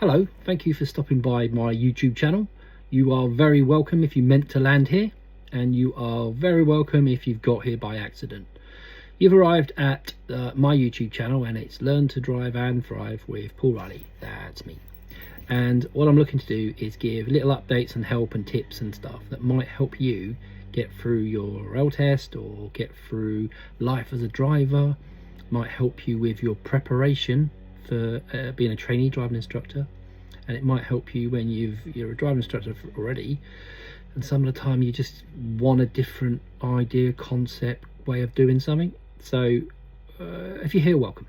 Hello, thank you for stopping by my YouTube channel. You are very welcome if you meant to land here, and you are very welcome if you've got here by accident. You've arrived at my YouTube channel, and it's Learn to Drive and Thrive with Paul Riley. That's me. And what I'm looking to do is give little updates and help and tips and stuff that might help you get through your L test or get through life as a driver, might help you with your preparation for being a trainee driving instructor, and it might help you when you're a driving instructor already, and some of the time you just want a different idea, concept, way of doing something. So if you're here, welcome.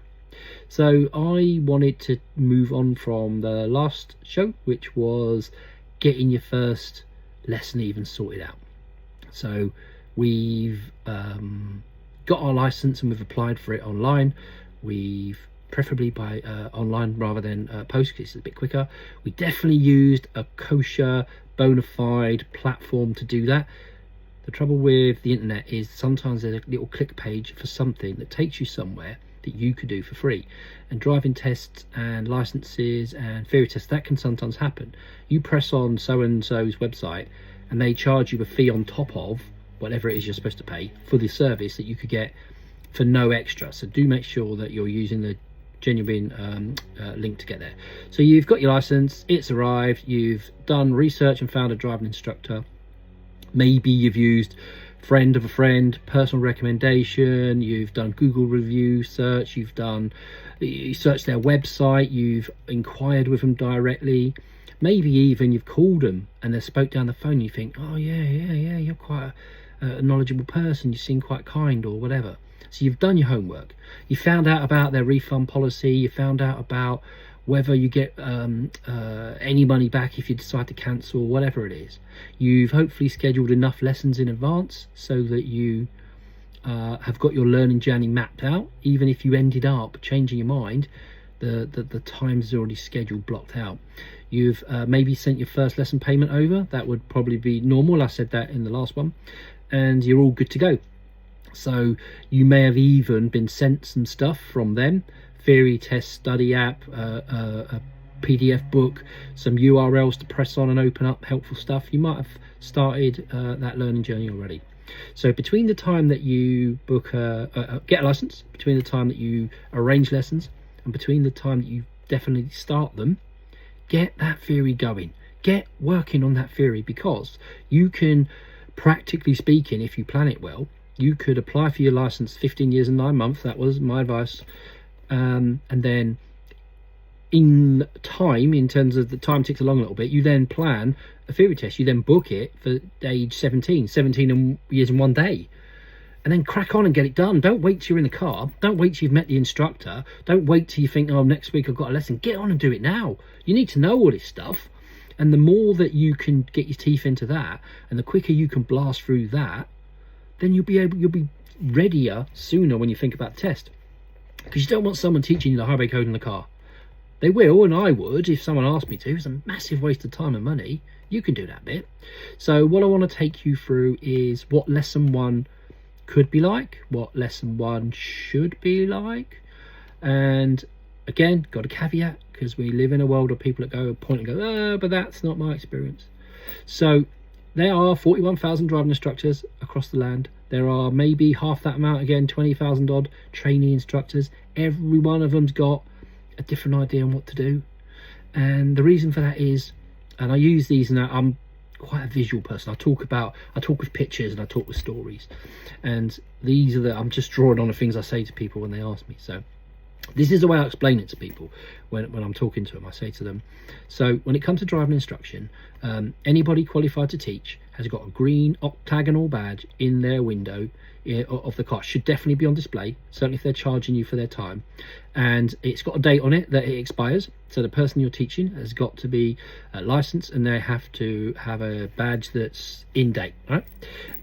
So I wanted to move on from the last show, which was getting your first lesson even sorted out. So we've got our license and we've applied for it online. We've preferably by online rather than post, because it's a bit quicker. We definitely used a kosher, bona fide platform to do that. The trouble with the internet is sometimes there's a little click page for something that takes you somewhere that you could do for free. And driving tests and licenses and theory tests, that can sometimes happen. You press on so-and-so's website and they charge you a fee on top of whatever it is you're supposed to pay for the service that you could get for no extra. So do make sure that you're using the genuine link to get there. So you've got your license, it's arrived, you've done research and found a driving instructor. Maybe you've used friend of a friend, personal recommendation, you've done Google review search, you searched their website, you've inquired with them directly, maybe even you've called them and they spoke down the phone. You think, oh yeah, you're quite a knowledgeable person, you seem quite kind or whatever. So you've done your homework. You found out about their refund policy. You found out about whether you get any money back if you decide to cancel, whatever it is. You've hopefully scheduled enough lessons in advance so that you have got your learning journey mapped out. Even if you ended up changing your mind, the time's already scheduled, blocked out. You've maybe sent your first lesson payment over. That would probably be normal. I said that in the last one. And you're all good to go. So you may have even been sent some stuff from them, theory test study app, a PDF book, some URLs to press on and open up, helpful stuff. You might have started that learning journey already. So between the time that you book get a license, between the time that you arrange lessons, and between the time that you definitely start them, get that theory going. Get working on that theory, because you can, practically speaking, if you plan it well, you could apply for your license 15 years and 9 months. That was my advice. And then in time, in terms of the time ticks along a little bit, you then plan a theory test. You then book it for age 17 years and 1 day. And then crack on and get it done. Don't wait till you're in the car. Don't wait till you've met the instructor. Don't wait till you think, oh, next week I've got a lesson. Get on and do it now. You need to know all this stuff. And the more that you can get your teeth into that, and the quicker you can blast through that, then you'll be readier sooner when you think about the test. Because you don't want someone teaching you the highway code in the car. They will, and I would if someone asked me to. It's a massive waste of time and money. You can do that bit. So what I want to take you through is what lesson 1 could be like, what lesson 1 should be like. And again, got a caveat, because we live in a world of people that go point and go, oh, but that's not my experience. So there are 41,000 driving instructors across the land. There are maybe half that amount, again, 20,000 odd trainee instructors. Every one of them's got a different idea on what to do. And the reason for that is, and I use these, and I'm quite a visual person. I talk with pictures and I talk with stories. And these are I'm just drawing on the things I say to people when they ask me. So this is the way I explain it to people when I'm talking to them. I say to them, so when it comes to driving instruction, anybody qualified to teach has got a green octagonal badge in their window of the car. Should definitely be on display, certainly if they're charging you for their time. And it's got a date on it that it expires. So the person you're teaching has got to be licensed, and they have to have a badge that's in date, right?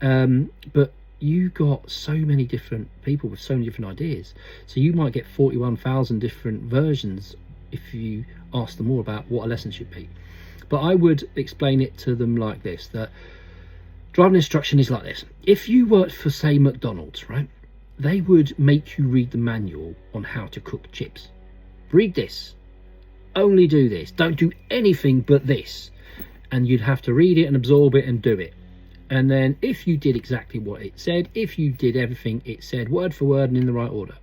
But you got so many different people with so many different ideas, so you might get 41,000 different versions if you ask them all about what a lesson should be. But I would explain it to them like this, that driving instruction is like this. If you worked for, say, McDonald's, right, they would make you read the manual on how to cook chips. Read this. only do this, don't do anything but this. And you'd have to read it and absorb it and do it. And then if you did exactly what it said, if you did everything it said word for word and in the right order,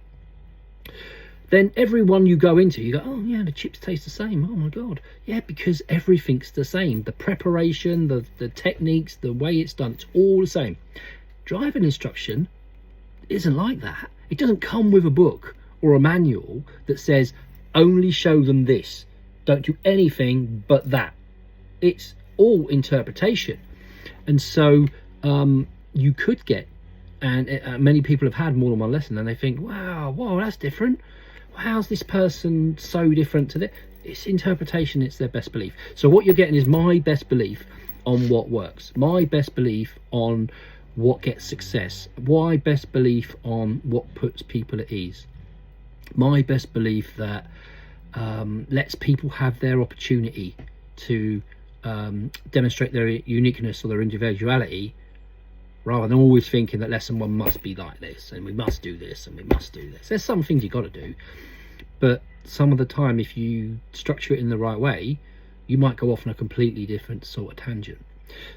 then every one you go into, you go, oh yeah, the chips taste the same. Oh my God. Yeah, because everything's the same. The preparation, the techniques, the way it's done, it's all the same. Driving instruction isn't like that. It doesn't come with a book or a manual that says, only show them this. Don't do anything but that. It's all interpretation. And so you could get, and many people have had more than one lesson and they think, wow, that's different. How's this person so different to this? It's interpretation, it's their best belief. So what you're getting is my best belief on what works, my best belief on what gets success, my best belief on what puts people at ease, my best belief that lets people have their opportunity to demonstrate their uniqueness or their individuality, rather than always thinking that lesson one must be like this and we must do this and we must do this. There's some things you got to do, but some of the time if you structure it in the right way, you might go off on a completely different sort of tangent.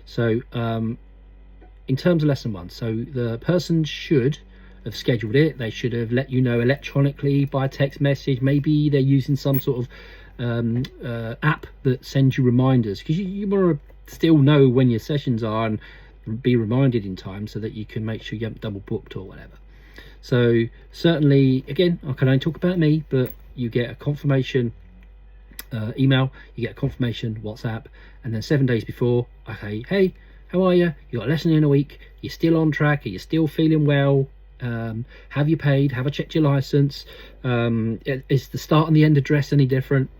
So in terms of lesson one, so the person should have scheduled it. They should have let you know electronically by text message. Maybe they're using some sort of app that sends you reminders, because you want to still know when your sessions are and be reminded in time so that you can make sure you haven't double booked or whatever. So certainly, again, I can only talk about me, but you get a confirmation email, you get a confirmation WhatsApp, and then 7 days before, okay, hey, how are you? You got a lesson in a week, you're still on track, are you still feeling well? Have you paid? Have I checked your license? Is the start and the end address any different?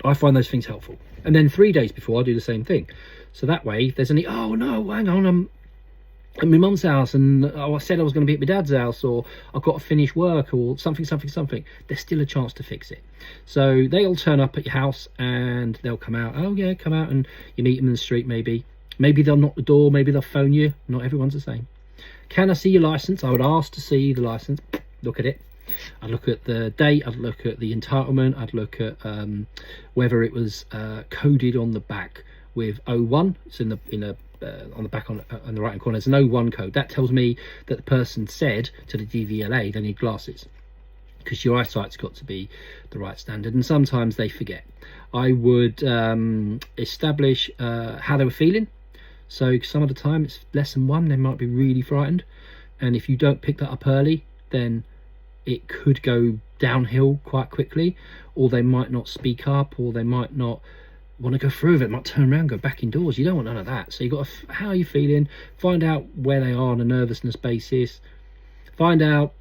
I find those things helpful. And then 3 days before, I do the same thing. So that way, if there's any, oh no, hang on, I'm at my mum's house and I said I was going to be at my dad's house, or I've got to finish work, or something, there's still a chance to fix it. So they'll turn up at your house and they'll come out. Oh yeah, come out, and you meet them in the street maybe. Maybe they'll knock the door, maybe they'll phone you. Not everyone's the same. Can I see your license? I would ask to see the license. Look at it. I'd look at the date, I'd look at the entitlement, I'd look at whether it was coded on the back with 01. It's on the back on the right hand corner. There's an 01 code. That tells me that the person said to the DVLA they need glasses, because your eyesight's got to be the right standard, and sometimes they forget. I would establish how they were feeling. So some of the time it's lesson one, they might be really frightened, and if you don't pick that up early, then it could go downhill quite quickly, or they might not speak up, or they might not want to go through with it, might turn around, go back indoors. You don't want none of that. So you've got to, how are you feeling, find out where they are on a nervousness basis, find out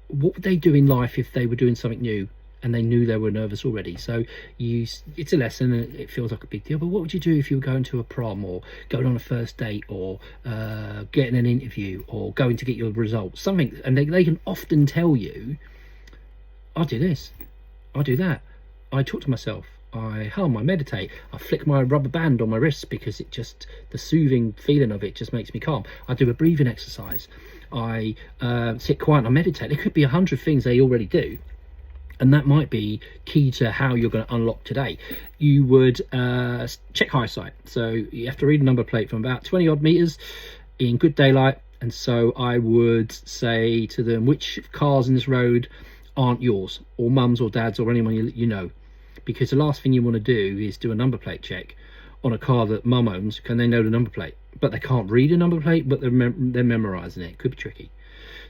what would they do in life if they were doing something new and they knew they were nervous already. So it's a lesson and it feels like a big deal, but what would you do if you were going to a prom, or going on a first date, or getting an interview, or going to get your results, something, and they can often tell you, I do this, I do that, I talk to myself, I hum, I meditate, I flick my rubber band on my wrists because it just, the soothing feeling of it just makes me calm. I do a breathing exercise, I sit quiet and I meditate. There could be 100 things they already do, and that might be key to how you're going to unlock today. You would check eyesight. So you have to read a number plate from about 20 odd meters in good daylight. And so I would say to them, which cars in this road aren't yours, or mum's or dad's, or anyone you know? Because the last thing you want to do is do a number plate check on a car that mum owns. Can they know the number plate? But they can't read a number plate, but they're memorizing it. Could be tricky.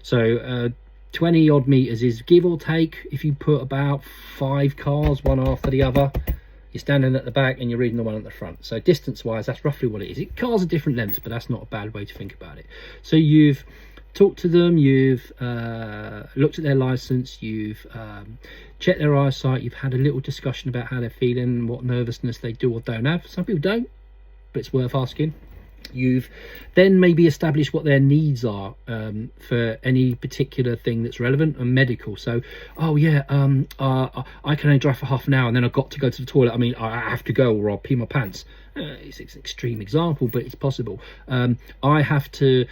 So 20 odd meters is give or take. If you put about 5 cars one after the other, you're standing at the back and you're reading the one at the front. So distance wise, that's roughly what it is. Cars are different lengths, but that's not a bad way to think about it. So you've talked to them, you've looked at their license, you've checked their eyesight, you've had a little discussion about how they're feeling, what nervousness they do or don't have. Some people don't, but it's worth asking. You've then maybe established what their needs are for any particular thing that's relevant and medical. So, oh yeah, I can only drive for half an hour and then I've got to go to the toilet. I mean, I have to go or I'll pee my pants. It's an extreme example, but it's possible. I have to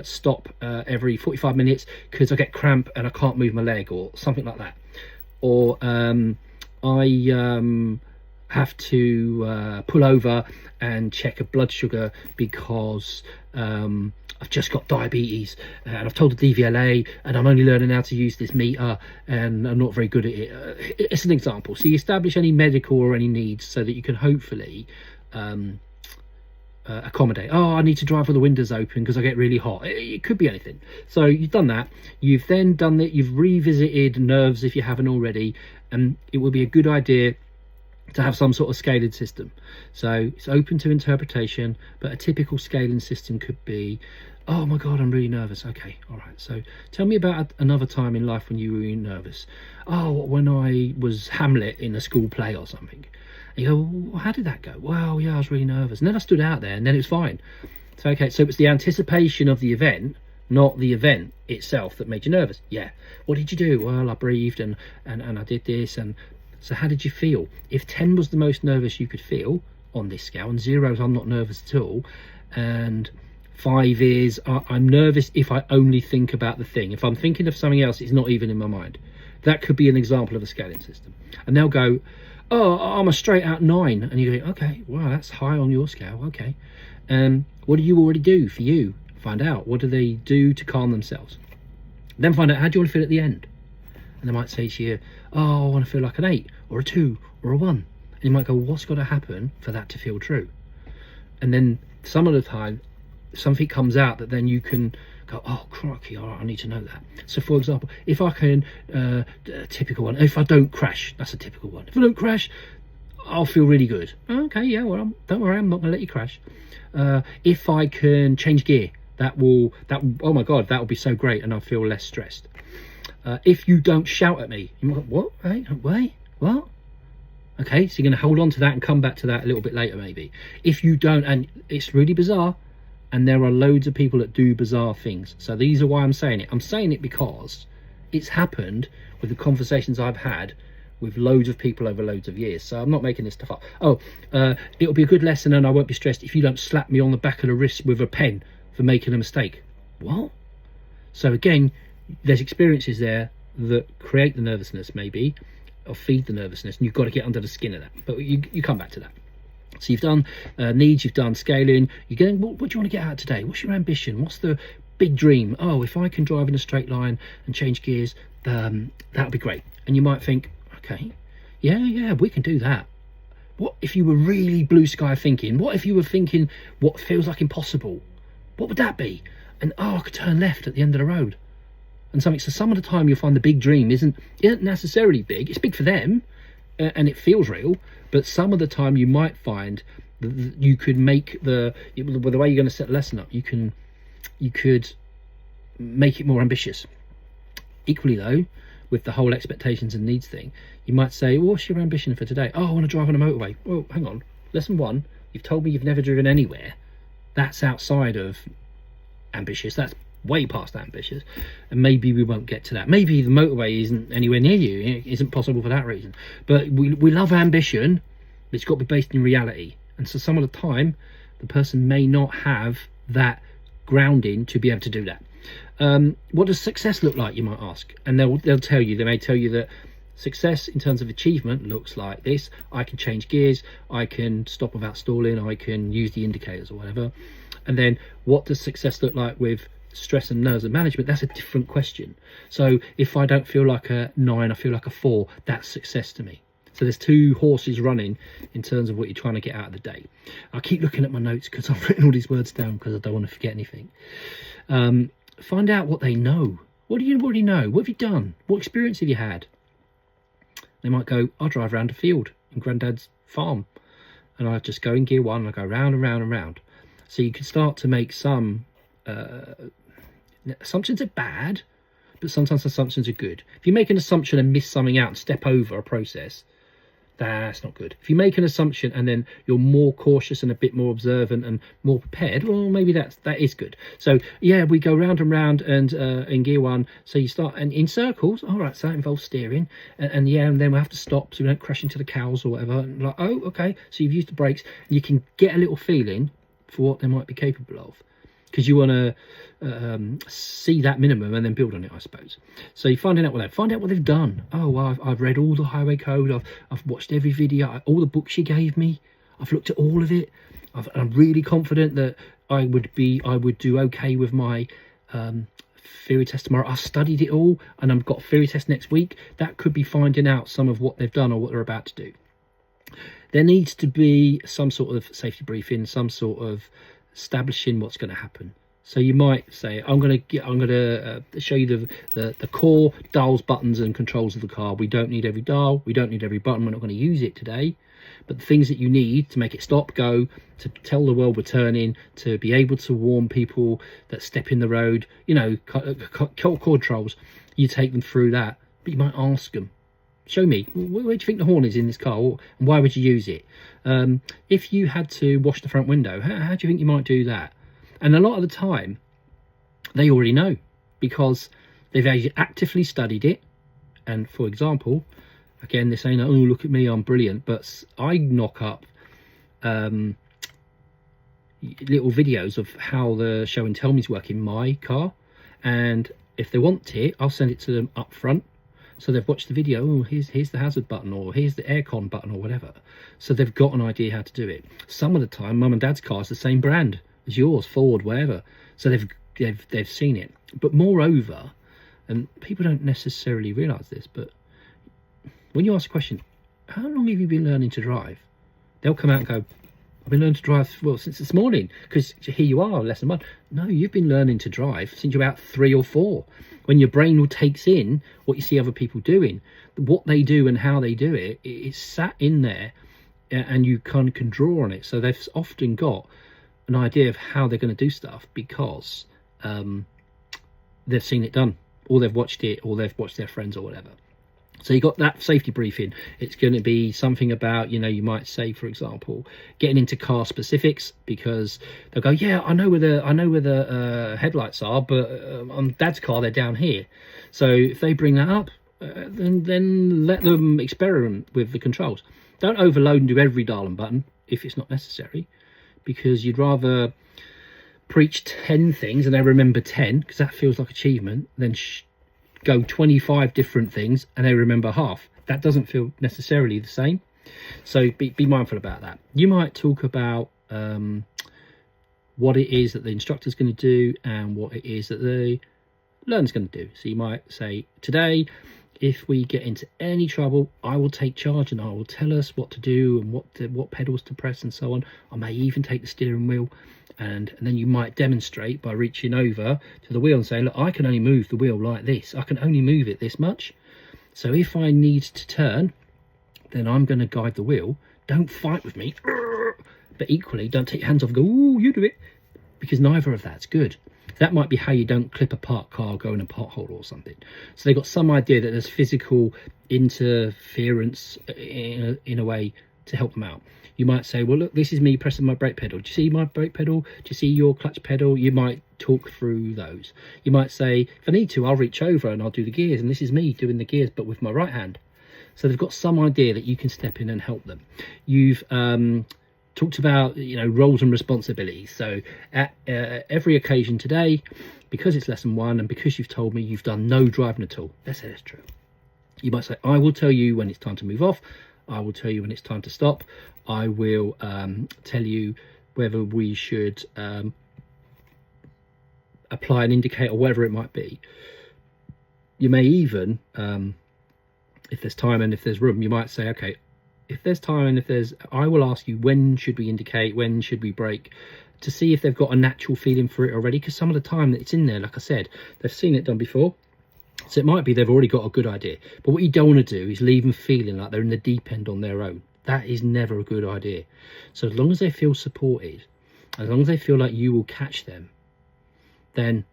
stop every 45 minutes because I get cramp and I can't move my leg, or something like that. or I have to pull over and check a blood sugar because I've just got diabetes and I've told the DVLA and I'm only learning how to use this meter and I'm not very good at it. It's an example. So you establish any medical or any needs so that you can hopefully accommodate. Oh, I need to drive with the windows open because I get really hot. It could be anything. So you've done that. You've then done that. You've revisited nerves if you haven't already, and it would be a good idea to have some sort of scaling system. So it's open to interpretation, but a typical scaling system could be, oh my god, I'm really nervous. Okay, all right, so tell me about another time in life when you were really nervous. Oh, when I was Hamlet in a school play or something. And you go, well, how did that go? Well, yeah, I was really nervous, and then I stood out there and then it was fine. So okay, so it was the anticipation of the event, not the event itself, that made you nervous. Yeah. What did you do? Well, I breathed and I did this. And so how did you feel? If 10 was the most nervous you could feel on this scale, and 0 is I'm not nervous at all, and 5 is I'm nervous if I only think about the thing. If I'm thinking of something else, it's not even in my mind. That could be an example of a scaling system. And they'll go, oh, I'm a straight out 9. And you go, okay, wow, that's high on your scale. Okay. What do you already do for you? Find out. What do they do to calm themselves? Then find out, how do you want to feel at the end? And they might say to you, oh, I want to feel like an 8 or a 2 or a 1. And you might go, what's got to happen for that to feel true? And then some of the time, something comes out that then you can go, oh, crikey, all right, I need to know that. So, for example, if I can, a typical one, if I don't crash, that's a typical one. If I don't crash, I'll feel really good. Okay, yeah, well, don't worry, I'm not going to let you crash. If I can change gear, oh my God, that will be so great, and I'll feel less stressed. If you don't shout at me, you might go, what? Wait, what? Okay, so you're going to hold on to that and come back to that a little bit later, maybe. If you don't, and it's really bizarre, and there are loads of people that do bizarre things. So these are why I'm saying it. I'm saying it because it's happened with the conversations I've had with loads of people over loads of years. So I'm not making this stuff up. Oh, it'll be a good lesson and I won't be stressed if you don't slap me on the back of the wrist with a pen for making a mistake. What? So again, there's experiences there that create the nervousness, maybe, or feed the nervousness, and you've got to get under the skin of that. But you come back to that. So you've done needs, you've done scaling. You're going, what do you want to get out today? What's your ambition? What's the big dream? Oh, if I can drive in a straight line and change gears, that'll be great. And you might think, okay, yeah, we can do that. What if you were really blue sky thinking? What if you were thinking what feels like impossible? What would that be? And I could turn left at the end of the road. And something. So some of the time you'll find the big dream isn't necessarily big. It's big for them, and it feels real. But some of the time you might find that you could make the way you're going to set the lesson up. You could make it more ambitious. Equally though, with the whole expectations and needs thing, you might say, well, what's your ambition for today? Oh, I want to drive on a motorway. Well, hang on. Lesson 1, you've told me you've never driven anywhere. That's outside of ambitious. That's way past ambitious, and maybe we won't get to that. Maybe the motorway isn't anywhere near you. It isn't possible for that reason. But we love ambition, but it's got to be based in reality. And so some of the time, the person may not have that grounding to be able to do that. What does success look like, you might ask? And they'll tell you. They may tell you that success in terms of achievement looks like this. I can change gears, I can stop without stalling, I can use the indicators or whatever. And then what does success look like with stress and nerves and management? That's a different question. So if I don't feel like a 9, I feel like a 4, that's success to me. So there's 2 horses running in terms of what you're trying to get out of the day. I keep looking at my notes because I've written all these words down because I don't want to forget anything. Find out what they know. What do you already know? What have you done? What experience have you had? They might go, I drive around a field in Granddad's farm, and I just go in gear 1 and I go round and round and round. So you can start to make some assumptions are bad, but sometimes assumptions are good. If you make an assumption and miss something out and step over a process, that's not good. If you make an assumption and then you're more cautious and a bit more observant and more prepared, well, maybe that is good. So yeah, we go round and round, and in gear 1, so you start and in circles. All right, so that involves steering, and yeah, and then we have to stop so we don't crash into the cows or whatever. And like, oh, okay, so you've used the brakes. You can get a little feeling for what they might be capable of. because you want to see that minimum and then build on it, I suppose. So you're finding out what they've done. Oh, well, I've read all the highway code. I've watched every video, all the books you gave me. I've looked at all of it. I'm really confident that I would do okay with my theory test tomorrow. I studied it all, and I've got a theory test next week. That could be finding out some of what they've done or what they're about to do. There needs to be some sort of safety briefing, some sort of establishing what's going to happen. So you might say, I'm going to show you the core dials, buttons, and controls of the car. We don't need every dial, we don't need every button. We're not going to use it today, but the things that you need to make it stop, go, to tell the world we're turning, to be able to warn people that step in the road, you know, core controls. You take them through that, but you might ask them, show me, where do you think the horn is in this car, and why would you use it? If you had to wash the front window, how do you think you might do that? And a lot of the time, they already know, because they've actively studied it. And for example, again, they're saying, oh, look at me, I'm brilliant. But I knock up little videos of how the show and tell me's work in my car. And if they want it, I'll send it to them up front. So they've watched the video, oh, here's the hazard button, or here's the aircon button, or whatever. So they've got an idea how to do it. Some of the time, mum and dad's car is the same brand as yours, Ford, wherever. So they've seen it. But moreover, and people don't necessarily realise this, but when you ask a question, how long have you been learning to drive? They'll come out and go, I've been learning to drive, well, since this morning, because here you are, lesson 1. No, you've been learning to drive since you're about 3 or 4. When your brain takes in what you see other people doing, what they do and how they do it, it's sat in there, and you can draw on it. So they've often got an idea of how they're going to do stuff because they've seen it done, or they've watched it, or they've watched their friends or whatever. So you got that safety briefing. It's going to be something about, you know, you might say, for example, getting into car specifics, because they'll go, yeah, I know where the headlights are, but on Dad's car they're down here. So if they bring that up, then let them experiment with the controls. Don't overload and do every dial and button if it's not necessary, because you'd rather preach 10 things and they remember 10, because that feels like achievement, than go 25 different things and they remember half. That doesn't feel necessarily the same. So be mindful about that. You might talk about what it is that the instructor's going to do and what it is that the learner's going to do. So you might say, today, if we get into any trouble, I will take charge and I will tell us what to do and what pedals to press and so on. I may even take the steering wheel, and then you might demonstrate by reaching over to the wheel and saying, look, I can only move the wheel like this. I can only move it this much. So if I need to turn, then I'm going to guide the wheel. Don't fight with me. But equally, don't take your hands off and go, ooh, you do it. Because neither of that's good. That might be how you don't clip a parked car, go in a pothole or something. So they've got some idea that there's physical interference in a way to help them out. You might say, well, look, this is me pressing my brake pedal. Do you see my brake pedal? Do you see your clutch pedal? You might talk through those. You might say, if I need to, I'll reach over and I'll do the gears. And this is me doing the gears, but with my right hand. So they've got some idea that you can step in and help them. You've talked about, you know, roles and responsibilities. So at every occasion today, because it's lesson 1 and because you've told me you've done no driving at all, let's say that's true. You might say, I will tell you when it's time to move off. I will tell you when it's time to stop. I will tell you whether we should apply an indicator, whatever it might be. You may even, if there's time and if there's room, you might say, okay, if there's time and if there's, I will ask you, when should we indicate, when should we brake, to see if they've got a natural feeling for it already, because some of the time that it's in there, like I said, they've seen it done before. So it might be they've already got a good idea. But what you don't want to do is leave them feeling like they're in the deep end on their own. That is never a good idea. So as long as they feel supported, as long as they feel like you will catch them, then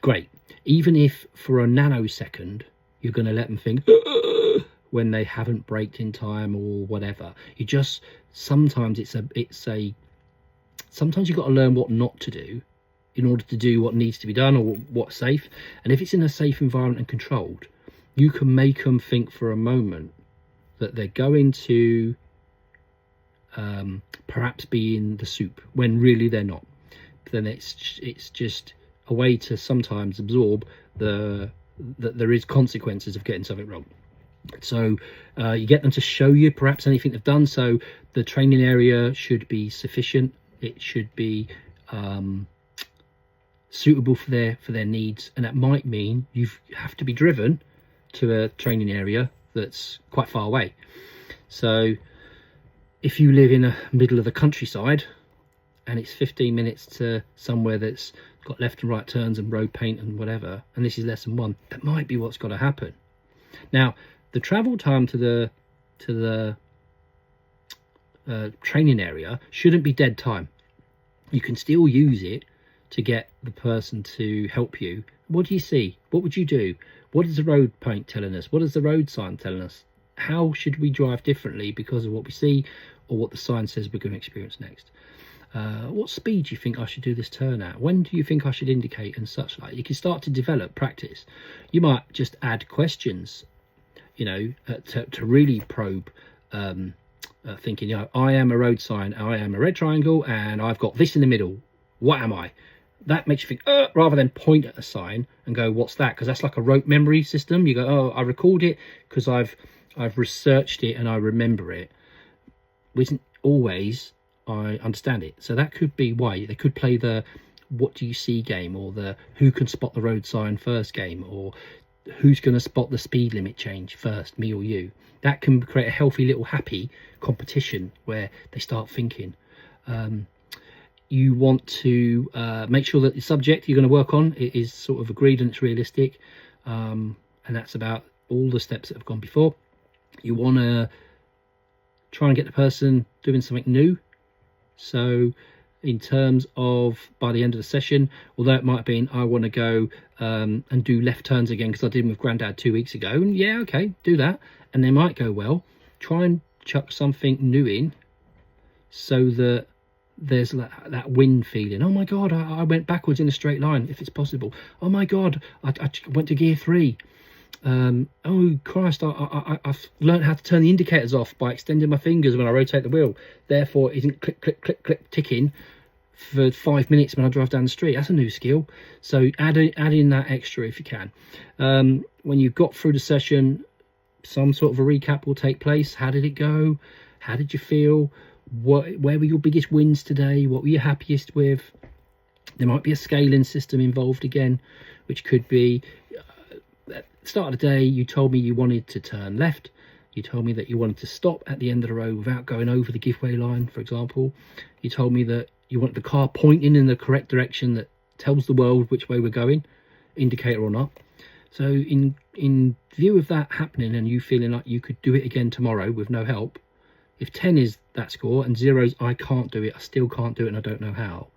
great. Even if for a nanosecond you're going to let them think when they haven't braked in time or whatever. You just, sometimes sometimes you've got to learn what not to do in order to do what needs to be done or what's safe. And if it's in a safe environment and controlled, you can make them think for a moment that they're going to perhaps be in the soup when really they're not. then it's just a way to sometimes absorb that there is consequences of getting something wrong. So you get them to show you perhaps anything they've done. So the training area should be sufficient. It should be suitable for their needs, and that might mean you have to be driven to a training area that's quite far away. So if you live in the middle of the countryside and it's 15 minutes to somewhere that's got left and right turns and road paint and whatever, and this is lesson 1, that might be what's got to happen. Now the travel time to the training area shouldn't be dead time. You can still use it to get the person to help you. What do you see? What would you do? What is the road paint telling us? What is the road sign telling us? How should we drive differently because of what we see or what the sign says we're going to experience next? What speed do you think I should do this turn at? When do you think I should indicate and such like? You can start to develop practice. You might just add questions, you know, to really probe thinking, you know, I am a road sign, I am a red triangle, and I've got this in the middle. What am I? That makes you think, rather than point at a sign and go, what's that? Because that's like a rote memory system. You go, oh, I record it because I've researched it and I remember it. Which isn't always I understand it. So that could be why. They could play the what do you see game, or the who can spot the road sign first game, or who's going to spot the speed limit change first, me or you. That can create a healthy little happy competition where they start thinking. You want to make sure that the subject you're going to work on is sort of agreed and it's realistic, and that's about all the steps that have gone before. You want to try and get the person doing something new. So in terms of by the end of the session, although it might have been I want to go and do left turns again because I did them with Grandad 2 weeks ago, and yeah, okay, do that, and they might go well. Try and chuck something new in so that there's that win feeling. Oh my god, I went backwards in a straight line if it's possible. Oh my god, I went to gear 3. Oh Christ, I've learned how to turn the indicators off by extending my fingers when I rotate the wheel. Therefore it isn't click click click click ticking for 5 minutes when I drive down the street. That's a new skill. So add in that extra if you can. When you've got through the session, some sort of a recap will take place. How did it go? How did you feel? Where were your biggest wins today? What were you happiest with? There might be a scaling system involved again, which could be at the start of the day you told me you wanted to turn left. You told me that you wanted to stop at the end of the road without going over the giveaway line, for example. You told me that you want the car pointing in the correct direction that tells the world which way we're going, indicator or not. So in view of that happening and you feeling like you could do it again tomorrow with no help, if 10 is that score and 0's I can't do it, I still can't do it and I don't know how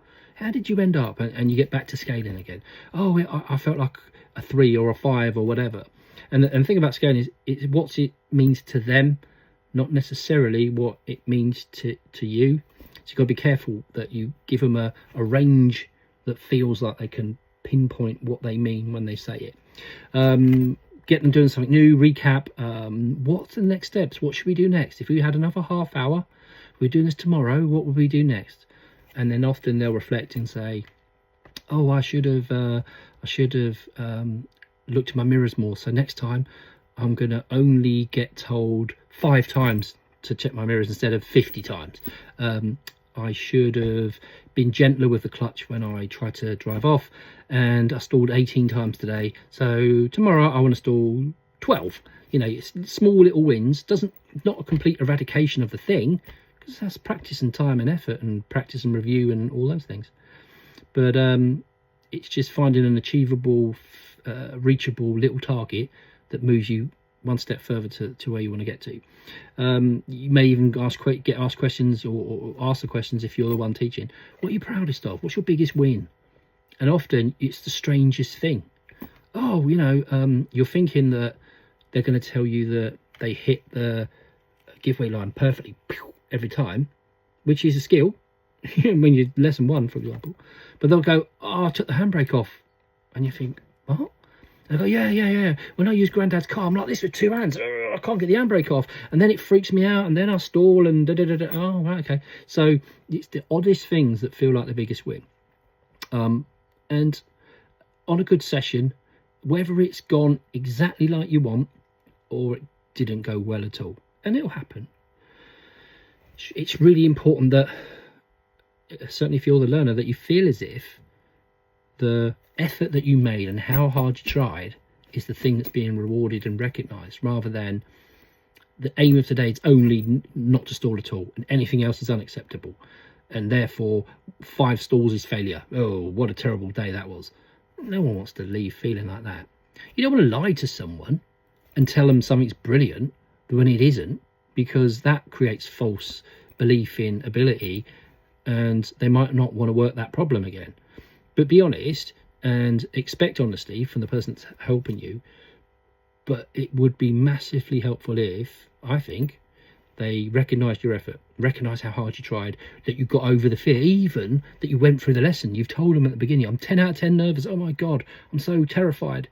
did you end up? And you get back to scaling again. Oh, I felt like a 3 or a 5 or whatever. And the thing about scaling is it's what it means to them, not necessarily what it means to you. So you've got to be careful that you give them a range that feels like they can pinpoint what they mean when they say it. Get them doing something new, recap. What's the next steps? What should we do next? If we had another half hour, we're doing this tomorrow, what would we do next? And then often they'll reflect and say, oh, I should have looked at my mirrors more. So next time I'm going to only get told 5 times to check my mirrors instead of 50 times. I should have been gentler with the clutch when I try to drive off, and I stalled 18 times today. So tomorrow I want to stall 12. You know, it's small little wins. Not a complete eradication of the thing, because that's practice and time and effort and practice and review and all those things. But it's just finding an achievable, reachable little target that moves you one step further to where you want to get to. You may even get asked questions or ask the questions if you're the one teaching. What are you proudest of? What's your biggest win? And often it's the strangest thing. Oh, you know, you're thinking that they're going to tell you that they hit the giveaway line perfectly every time, which is a skill when you're lesson 1, for example. But they'll go, oh, I took the handbrake off. And you think, what? They go, yeah. When I use Grandad's car, I'm like this with 2 hands. I can't get the handbrake off. And then it freaks me out. And then I stall and da-da-da-da. Oh, right, okay. So it's the oddest things that feel like the biggest win. And on a good session, whether it's gone exactly like you want or it didn't go well at all, and it'll happen, it's really important that, certainly if you're the learner, that you feel as if the effort that you made and how hard you tried is the thing that's being rewarded and recognized, rather than the aim of today is only not to stall at all and anything else is unacceptable, and therefore 5 stalls is failure. Oh, what a terrible day that was. No one wants to leave feeling like that. You don't want to lie to someone and tell them something's brilliant when it isn't, because that creates false belief in ability and they might not want to work that problem again. But be honest and expect honesty from the person that's helping you. But it would be massively helpful if, I think, they recognised your effort, recognised how hard you tried, that you got over the fear, even that you went through the lesson. You've told them at the beginning, I'm 10 out of 10 nervous, oh my God, I'm so terrified.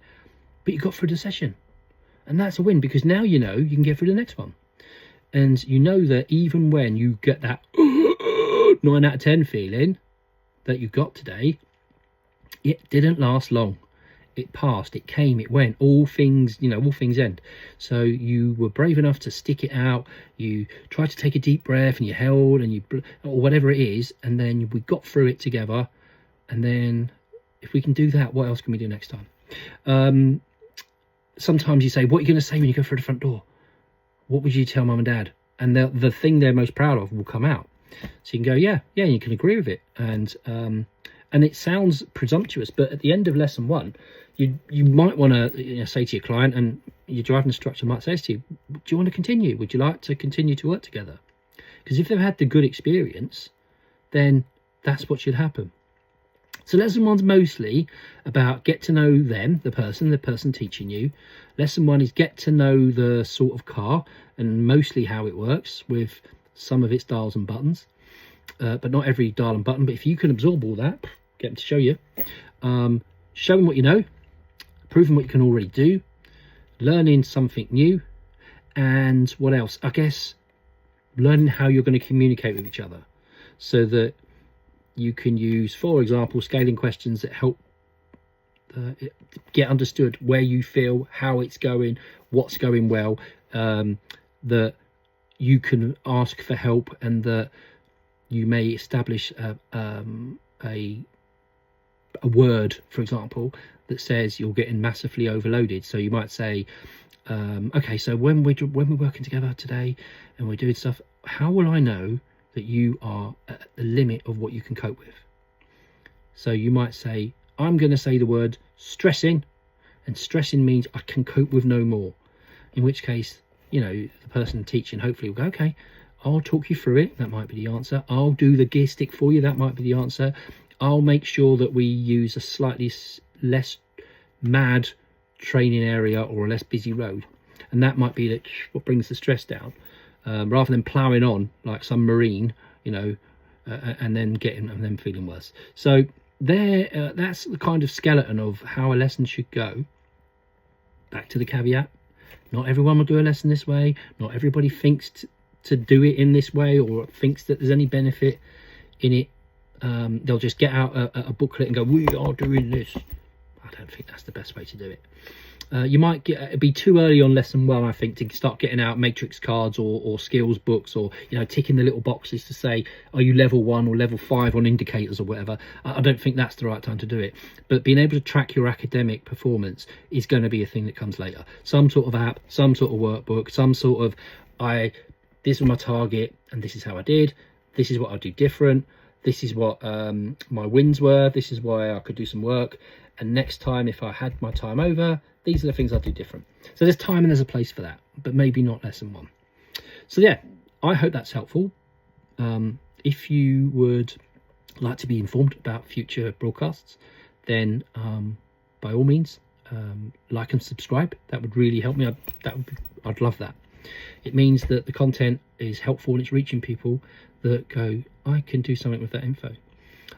But you got through the session. And that's a win, because now you know you can get through the next one. And you know that even when you get that 9 out of 10 feeling that you got today, it didn't last long. It passed, it came, it went. All things, all things end. So you were brave enough to stick it out. You tried to take a deep breath and you held and or whatever it is. And then we got through it together. And then if we can do that, what else can we do next time? Sometimes you say, what are you going to say when you go through the front door? What would you tell mum and dad? And the thing they're most proud of will come out. So you can go, yeah, you can agree with it. And it sounds presumptuous, but at the end of lesson 1, you might want to say to your client, and your driving instructor might say to you, do you want to continue? Would you like to continue to work together? Because if they've had the good experience, then that's what should happen. So lesson 1's mostly about get to know them, the person teaching you. Lesson 1 is get to know the sort of car and mostly how it works with some of its dials and buttons. But not every dial and button. But if you can absorb all that, get them to show you. Show them what you know, prove them what you can already do, learning something new, and what else? I guess learning how you're going to communicate with each other, so that you can use, for example, scaling questions that help get understood where you feel, how it's going, what's going well, that you can ask for help, and that you may establish a word, for example, that says you're getting massively overloaded. So you might say, okay, so when we're working together today and we're doing stuff, how will I know that you are at the limit of what you can cope with? So you might say, I'm going to say the word stressing, and stressing means I can cope with no more. In which case, the person teaching hopefully will go, okay, I'll talk you through it. That might be the answer. I'll do the gear stick for you. That might be the answer. I'll make sure that we use a slightly less mad training area or a less busy road. And that might be what brings the stress down, rather than ploughing on like some marine, and then feeling worse. So that's the kind of skeleton of how a lesson should go. Back to the caveat. Not everyone will do a lesson this way. Not everybody thinks to do it in this way or thinks that there's any benefit in it. They'll just get out a booklet and go, we are doing this. I don't think that's the best way to do it. You might be too early on lesson 1, I think, to start getting out matrix cards or skills books, or ticking the little boxes to say, are you level 1 or level 5 on indicators or whatever. I don't think that's the right time to do it. But being able to track your academic performance is going to be a thing that comes later. Some sort of app, some sort of workbook, some sort of this was my target and this is how I did. This is what I'll do different. This is what my wins were. This is why I could do some work. And next time, if I had my time over, these are the things I'll do different. So there's time and there's a place for that, but maybe not lesson 1. So yeah, I hope that's helpful. If you would like to be informed about future broadcasts, then by all means, like and subscribe. That would really help me. I'd love that. It means that the content is helpful and it's reaching people that go, I can do something with that info.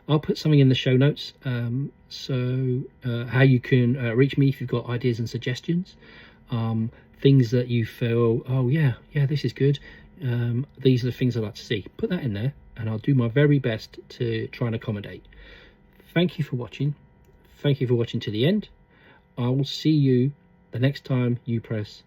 I'll put something in the show notes, so how you can reach me if you've got ideas and suggestions, things that you feel, oh yeah, this is good, these are the things I'd like to see. Put that in there and I'll do my very best to try and accommodate. thank you for watching. Thank you for watching to the end. I will see you the next time you press